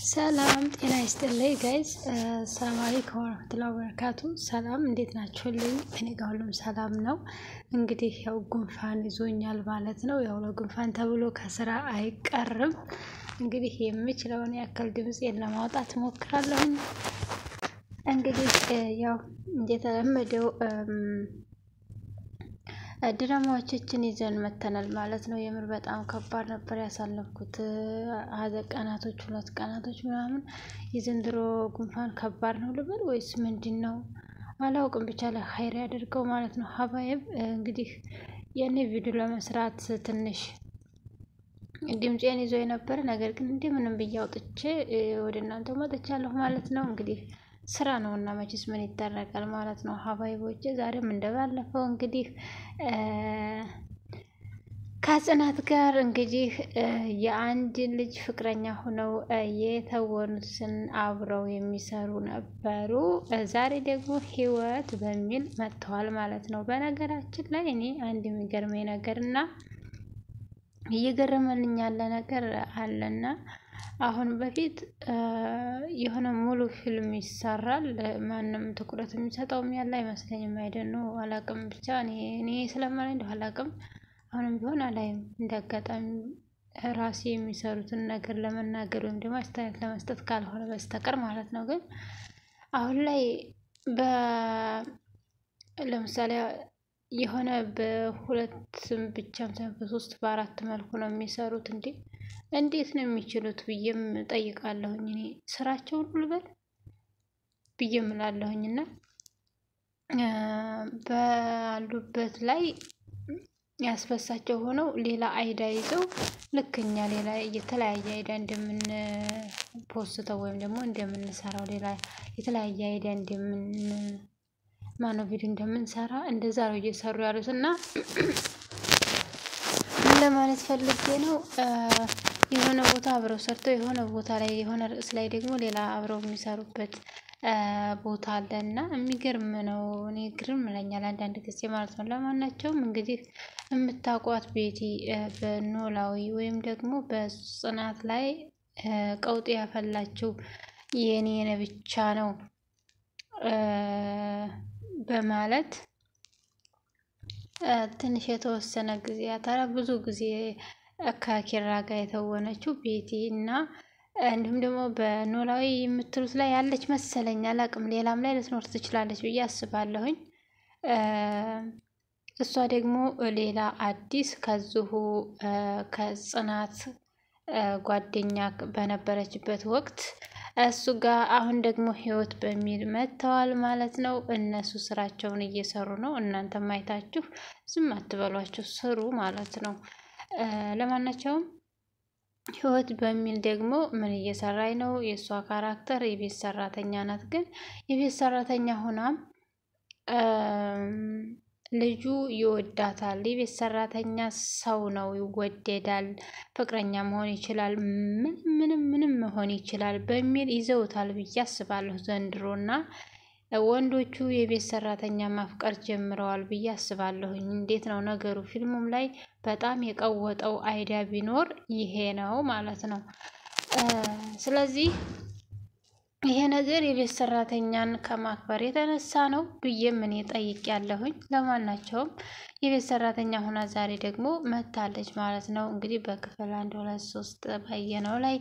ሰላም ጤና ይስጥልኝ ጋይስ ሰላም አለይኩም ወራህመቱላሂ ወበረካቱ። ሰላም እንዴት ናችሁልኝ? እኔ ጋር ሁሉም ሰላም ነው። እንግዲህ ያው ጉንፋን ይዞኛል ማለት ነው። ያው ለጉንፋን ተብሎ ከስራ አይቀርም። እንግዲህ የምችለውን ያክል ድምፄን ለማውጣት እሞክራለሁ። እንግዲህ ያው እንደተለመደው ድራማዎችን ይዘን መተናል ማለት ነው። የምር በጣም ከባድ ነበር ያሳለፍኩት ቀናቶች 2 ቀናቶች ምናምን። የዘንድሮ ጉንፋን ከባድ ነው ልበል ወይስ ምንድነው? አላውቅም ብቻ ለኸይር ያድርገው ማለት ነው። ሀባይብ እንግዲህ የኔ ቪዲዮ ለመስራት ትንሽ ድምፄን ይዞ የነበረ ነገር ግን እንደምንም ብዬ አውጥቼ ወደ እናንተ መጥቻለሁ ማለት ነው። እንግዲህ ስራ ነውና መቼስ ምን ይደረጋል ማለት ነው። ሀባይቦቼ ዛሬም እንደባለፈው እንግዲህ ከጽናት ጋር እንግዲህ የአንድ ልጅ ፍቅረኛ ሆነው የተወኑትን አብረው የሚሰሩ ነበሩ። ዛሬ ደግሞ ህይወት በሚል መጥተዋል ማለት ነው። በነገራችን ላይ እኔ አንድ የሚገርመኝ ነገርና እየገረመልኝ ያለ ነገር አለና አሁን በፊት የሆነ ሙሉ ፊልም ይሰራል ማንም ትኩረት የሚሰጠውም ያለ አይመስለኝም። አይደነው አላቅም ብቻ እኔ ስለማላይ እንደው አላቅም። አሁንም ቢሆን አላይም እንደአጋጣሚ ራሴ የሚሰሩትን ነገር ለመናገር ወይም ደግሞ አስተያየት ለመስጠት ካልሆነ በስተቀር ማለት ነው። ግን አሁን ላይ ለምሳሌ የሆነ በሁለትም ብቻም ሳይሆን በ3 በ4 መልኩ ነው የሚሰሩት። እንዴት ነው የሚችሉት ብዬም ጠይቃለሁኝ። እኔ ስራቸውን ልበል ብዬም እላለሁኝና ባሉበት ላይ ያስፈሳቸው ሆነው ሌላ አይዳ ይዘው ልክኛ ሌላ የተለያየ አይዳ እንደምን ፖስተው ወይም ደግሞ እንደምንሰራው ሌላ የተለያየ አይዳ ማነው ቪዲዮ እንደምንሰራ እንደዛ ነው እየሰሩ ያሉት። እና ለማለት ፈልጌ ነው የሆነ ቦታ አብረው ሰርተው የሆነ ቦታ ላይ የሆነ ርዕስ ላይ ደግሞ ሌላ አብረው የሚሰሩበት ቦታ አለና የሚገርም ነው። እኔ ግርም ይለኛል አንዳንድ ጊዜ ማለት ነው። ለማናቸውም እንግዲህ የምታውቋት ቤቲ በኖላዊ ወይም ደግሞ በጽናት ላይ ቀውጥ ያፈላችው የኔ ብቻ ነው በማለት ትንሽ የተወሰነ ጊዜ አታራ ብዙ ጊዜ ከኪራ ጋር የተወነችው ቤቲ እና እንዲሁም ደግሞ በኖላዊ የምትሉት ላይ ያለች መሰለኝ አላቅም። ሌላም ላይ ልትኖር ትችላለች ብዬ አስባለሁኝ። እሷ ደግሞ ሌላ አዲስ ከዚሁ ከጽናት ጓደኛ በነበረችበት ወቅት እሱ ጋር አሁን ደግሞ ህይወት በሚል መጥተዋል ማለት ነው። እነሱ ስራቸውን እየሰሩ ነው። እናንተም አይታችሁ ዝም አትበሏቸው ስሩ ማለት ነው። ለማናቸውም ህይወት በሚል ደግሞ ምን እየሰራኝ ነው? የእሷ ካራክተር የቤት ሰራተኛ ናት። ግን የቤት ሰራተኛ ሆናም ልጁ ይወዳታል። የቤት ሰራተኛ ሰው ነው ይወደዳል። ፍቅረኛ መሆን ይችላል። ምንም መሆን ይችላል በሚል ይዘውታል ብዬ አስባለሁ ዘንድሮና ወንዶቹ የቤት ሰራተኛ ማፍቀር ጀምረዋል ብዬ አስባለሁኝ። እንዴት ነው ነገሩ? ፊልሙም ላይ በጣም የቀወጠው አይዲያ ቢኖር ይሄ ነው ማለት ነው። ስለዚህ ይሄ ነገር የቤት ሰራተኛን ከማክበር የተነሳ ነው ብዬ ምን ጠይቄያለሁኝ። ለማናቸውም የቤት ሰራተኛ ሆና ዛሬ ደግሞ መታለች ማለት ነው። እንግዲህ በክፍል 1 2 3 ባየነው ላይ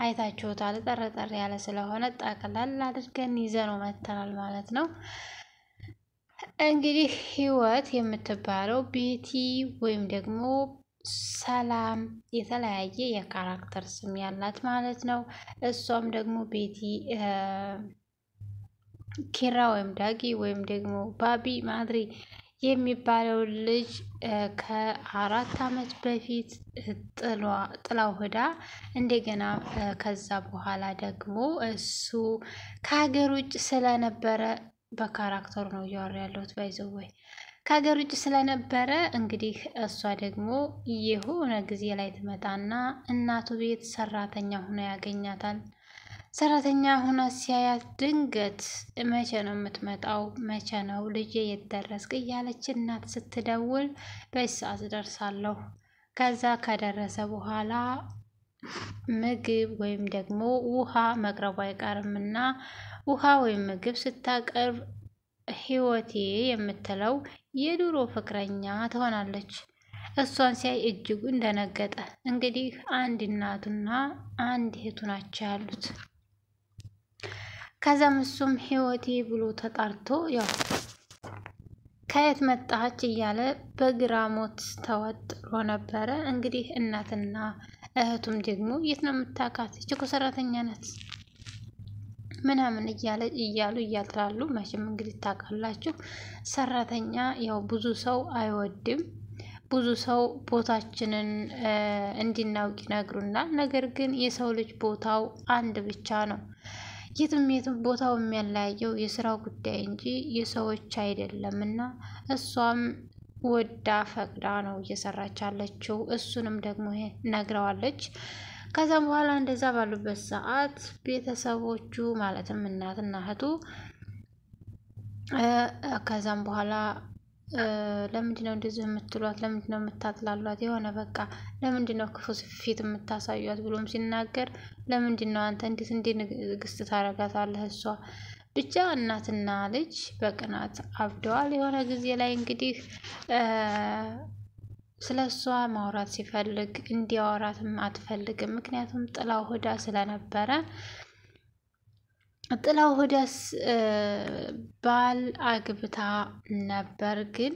አይታችሁታል። ጠረጠር ያለ ስለሆነ ጠቅላላ አድርገን ይዘነው መተናል ማለት ነው። እንግዲህ ህይወት የምትባለው ቤቲ ወይም ደግሞ ሰላም የተለያየ የካራክተር ስም ያላት ማለት ነው። እሷም ደግሞ ቤቲ ኪራ ወይም ዳጊ ወይም ደግሞ ባቢ ማድሪ የሚባለው ልጅ ከ4 አመት በፊት ጥላው ሄዳ እንደገና ከዛ በኋላ ደግሞ እሱ ከሀገር ውጭ ስለነበረ በካራክተሩ ነው እያወራ ያለሁት ባይዘወይ ከሀገር ውጭ ስለነበረ እንግዲህ እሷ ደግሞ የሆነ ጊዜ ላይ ትመጣና እናቱ ቤት ሰራተኛ ሆኖ ያገኛታል። ሰራተኛ ሆና ሲያያት ድንገት መቼ ነው የምትመጣው? መቼ ነው ልጄ የት ደረስክ? እያለች እናት ስትደውል በሰዓት ደርሳለሁ። ከዛ ከደረሰ በኋላ ምግብ ወይም ደግሞ ውሃ መቅረቡ አይቀርምና ውሃ ወይም ምግብ ስታቀርብ ህይወቴ የምትለው የድሮ ፍቅረኛ ትሆናለች። እሷን ሲያይ እጅጉን ደነገጠ። እንግዲህ አንድ እናቱና አንድ እህቱ ናቸው ያሉት። ከዛም እሱም ህይወቴ ብሎ ተጣርቶ ያው ከየት መጣች እያለ በግራሞት ተወጥሮ ነበረ። እንግዲህ እናትና እህቱም ደግሞ የት ነው የምታውቃት? እቺ እኮ ሰራተኛ ናት ምናምን እያሉ እያጥላሉ። መቼም እንግዲህ ታውቃላችሁ ሰራተኛ ያው ብዙ ሰው አይወድም። ብዙ ሰው ቦታችንን እንድናውቅ ይነግሩናል። ነገር ግን የሰው ልጅ ቦታው አንድ ብቻ ነው። የትም ቦታው የሚያለያየው የስራው ጉዳይ እንጂ የሰዎች አይደለም። እና እሷም ወዳ ፈቅዳ ነው እየሰራች ያለችው። እሱንም ደግሞ ይሄ ነግረዋለች። ከዛም በኋላ እንደዛ ባሉበት ሰዓት ቤተሰቦቹ ማለትም እናትና እህቱ ከዛም በኋላ ለምንድነው እንደዚህ የምትሏት? ለምንድነው የምታጥላሏት? የሆነ በቃ ለምንድነው ክፉ ፊት የምታሳዩት? ብሎም ሲናገር ለምንድነው አንተ እንዴት ንግስት ታረጋታለህ? እሷ ብቻ እናትና ልጅ በቅናት አብደዋል። የሆነ ጊዜ ላይ እንግዲህ ስለሷ ማውራት ሲፈልግ እንዲያወራትም አትፈልግም። ምክንያቱም ጥላው ሆዳ ስለነበረ ጥላው ሆዳስ ባል አግብታ ነበር። ግን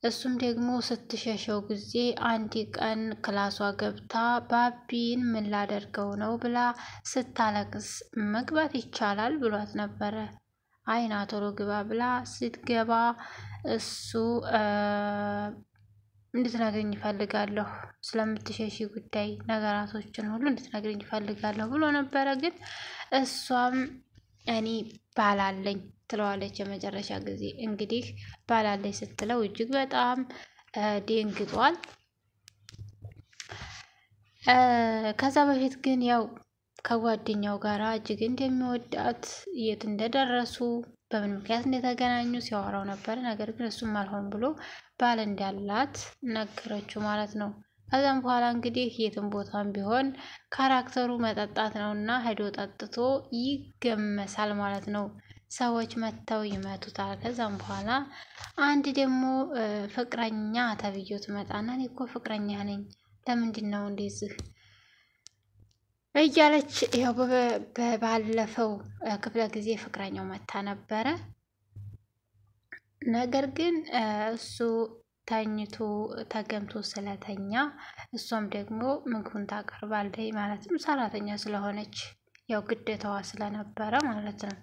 እሱም ደግሞ ስትሸሸው ጊዜ አንድ ቀን ክላሷ ገብታ ባቢን ምን ላደርገው ነው ብላ ስታለቅስ መግባት ይቻላል ብሏት ነበረ። አይና ቶሎ ግባ ብላ ስትገባ እሱ እንድትነግረኝ ይፈልጋለሁ፣ ስለምትሸሺ ጉዳይ ነገራቶችን ሁሉ እንድትነግረኝ ይፈልጋለሁ ብሎ ነበረ። ግን እሷም እኔ ባላለኝ ትለዋለች። የመጨረሻ ጊዜ እንግዲህ ባላለኝ ስትለው እጅግ በጣም ደንግጧል። ከዛ በፊት ግን ያው ከጓደኛው ጋር እጅግ እንደሚወዳት የት እንደደረሱ በምን ምክንያት እንደተገናኙ ሲያወራው ነበር። ነገር ግን እሱም አልሆን ብሎ ባል እንዳላት ነገረችው ማለት ነው። ከዛም በኋላ እንግዲህ የትም ቦታም ቢሆን ካራክተሩ መጠጣት ነውና ሄዶ ጠጥቶ ይገመሳል ማለት ነው። ሰዎች መተው ይመቱታል። ከዛም በኋላ አንድ ደግሞ ፍቅረኛ ተብዬው ትመጣና እኔ እኮ ፍቅረኛ ነኝ ለምንድን ነው እንደዚህ እያለች ያው በባለፈው ክፍለ ጊዜ ፍቅረኛው መታ ነበረ። ነገር ግን እሱ ተኝቶ ተገምቶ ስለተኛ እሷም ደግሞ ምግቡን ታቀርባለች። ማለትም ሰራተኛ ስለሆነች ያው ግዴታዋ ስለነበረ ማለት ነው።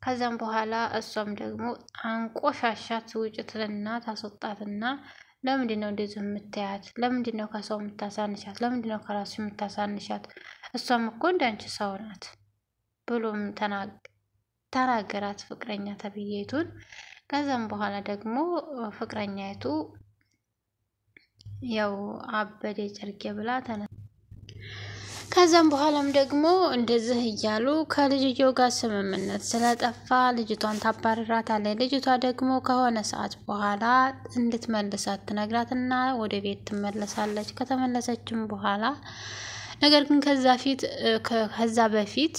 ከዛም በኋላ እሷም ደግሞ አንቆሻሻት ውጭ ትልና ታስወጣትና ለምንድነው እንደዚህ የምታያት? ለምንድነው ከሰው የምታሳንሻት? ለምንድነው ከራስሽ የምታሳንሻት? እሷም እኮ እንዳንቺ ሰው ናት ብሎም ተናገራት ፍቅረኛ ተብዬቱን። ከዛም በኋላ ደግሞ ፍቅረኛይቱ ያው አበደ ጨርቄ ብላ ከዛም በኋላም ደግሞ እንደዚህ እያሉ ከልጅየው ጋር ስምምነት ስለጠፋ ልጅቷን ታባርራታለች። ልጅቷ ደግሞ ከሆነ ሰዓት በኋላ እንድትመልሳት ትነግራትና ወደ ቤት ትመለሳለች። ከተመለሰችም በኋላ ነገር ግን ከዛ በፊት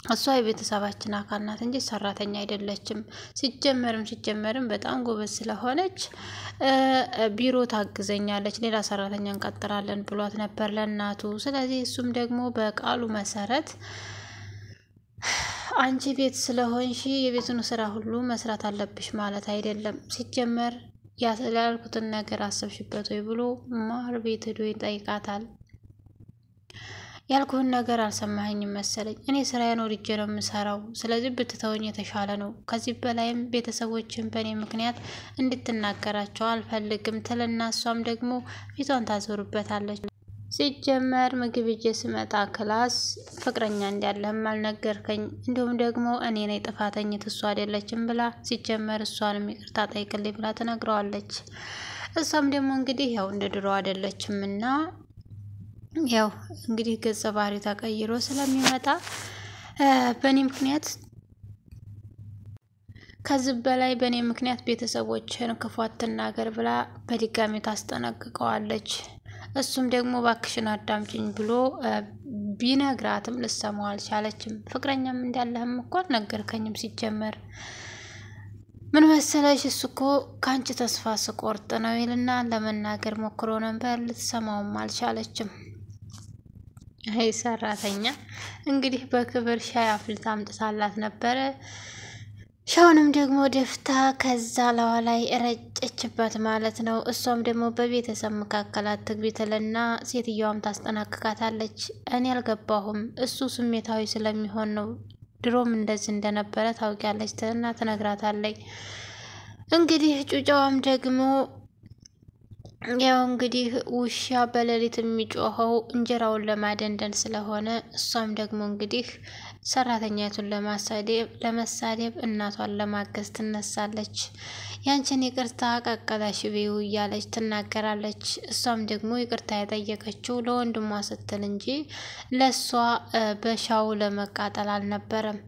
እሷ የቤተሰባችን አካል ናት እንጂ ሰራተኛ አይደለችም። ሲጀመርም በጣም ጎበዝ ስለሆነች ቢሮ ታግዘኛለች፣ ሌላ ሰራተኛ እንቀጥራለን ብሏት ነበር ለእናቱ። ስለዚህ እሱም ደግሞ በቃሉ መሰረት አንቺ ቤት ስለሆንሽ የቤቱን ስራ ሁሉ መስራት አለብሽ ማለት አይደለም፣ ሲጀመር ያልኩትን ነገር አሰብሽበት ወይ ብሎ ማር ቤት ሄዶ ይጠይቃታል። ያልኩህን ነገር አልሰማኸኝም መሰለኝ። እኔ ስራዬን ወድጄ ነው የምሰራው። ስለዚህ ብትተውኝ የተሻለ ነው። ከዚህ በላይም ቤተሰቦችን በእኔ ምክንያት እንድትናገራቸው አልፈልግም ትልና እሷም ደግሞ ፊቷን ታዞርበታለች። ሲጀመር ምግብ ይዤ ስመጣ ክላስ ፍቅረኛ እንዳለህም አልነገርከኝ፣ እንዲሁም ደግሞ እኔ ነኝ ጥፋተኝት እሷ አይደለችም ብላ ሲጀመር እሷንም ይቅርታ ጠይቅልኝ ብላ ትነግረዋለች። እሷም ደግሞ እንግዲህ ያው እንደ ድሮ አይደለችም እና ያው እንግዲህ ገጸ ባህሪ ተቀይሮ ስለሚመጣ በእኔ ምክንያት ከዚህ በላይ በእኔ ምክንያት ቤተሰቦችን ክፉ አትናገር ብላ በድጋሚ ታስጠነቅቀዋለች። እሱም ደግሞ ባክሽን አዳምጪኝ ብሎ ቢነግራትም ልሰማው አልቻለችም። ፍቅረኛም እንዳለህም እኮ አልነገርከኝም ሲጀመር ምን መሰለሽ እሱ እኮ ካንቺ ተስፋ ስቆርጥ ነው ይልና ለመናገር ሞክሮ ነበር ልትሰማውም አልቻለችም። አይ ሰራተኛ እንግዲህ በክብር ሻይ አፍልታ አምጥታላት ነበረ። ሻውንም ደግሞ ደፍታ ከዛ ለዋ ላይ ረጨችበት ማለት ነው። እሷም ደግሞ በቤተሰብ መካከል አትግቢ ትልና ሴትየዋም ታስጠናቅቃታለች። እኔ አልገባሁም እሱ ስሜታዊ ስለሚሆን ነው ድሮም እንደዚህ እንደነበረ ታውቂያለች እና ትነግራታለች። እንግዲህ ጩጫዋም ደግሞ ያው እንግዲህ ውሻ በሌሊት የሚጮኸው እንጀራውን ለማደንደን ስለሆነ እሷም ደግሞ እንግዲህ ሰራተኛቱን ለመሳደብ እናቷን ለማገዝ ትነሳለች። ያንቺን ይቅርታ ቀቀለሽ ቢዩ እያለች ትናገራለች። እሷም ደግሞ ይቅርታ የጠየቀችው ለወንድሟ ስትል እንጂ ለሷ በሻው ለመቃጠል አልነበረም።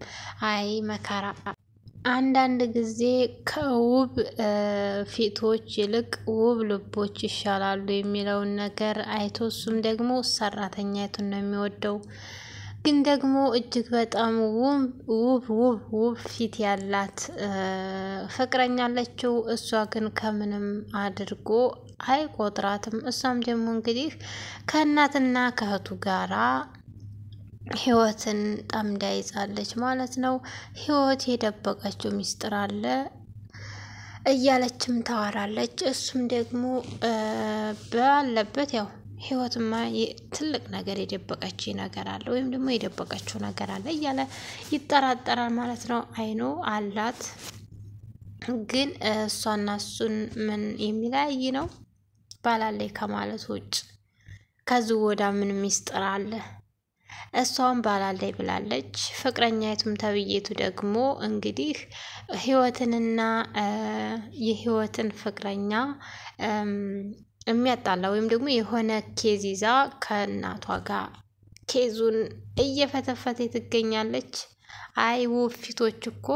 አይ መከራ አንዳንድ ጊዜ ከውብ ፊቶች ይልቅ ውብ ልቦች ይሻላሉ የሚለውን ነገር አይቶ እሱም ደግሞ ሰራተኛቱን ነው የሚወደው። ግን ደግሞ እጅግ በጣም ውብ ፊት ያላት ፍቅረኛ አለችው። እሷ ግን ከምንም አድርጎ አይቆጥራትም። እሷም ደግሞ እንግዲህ ከእናትና ከእህቱ ጋራ ህይወትን ጠምዳ ይዛለች ማለት ነው። ህይወት የደበቀችው ሚስጥር አለ እያለችም ታወራለች። እሱም ደግሞ ባለበት ያው ህይወትማ ትልቅ ነገር የደበቀችው ነገር አለ ወይም ደግሞ የደበቀችው ነገር አለ እያለ ይጠራጠራል ማለት ነው። አይኖ አላት ግን እሷና እሱን ምን የሚለያይ ነው ባላለይ ከማለት ውጭ ከዚህ ወዳ ምን ሚስጥር አለ? እሷም ባላለይ ብላለች። ፍቅረኛይቱም ተብዬቱ ደግሞ እንግዲህ ህይወትንና የህይወትን ፍቅረኛ የሚያጣላ ወይም ደግሞ የሆነ ኬዝ ይዛ ከእናቷ ጋር ኬዙን እየፈተፈተ ትገኛለች። አይ ውብ ፊቶች እኮ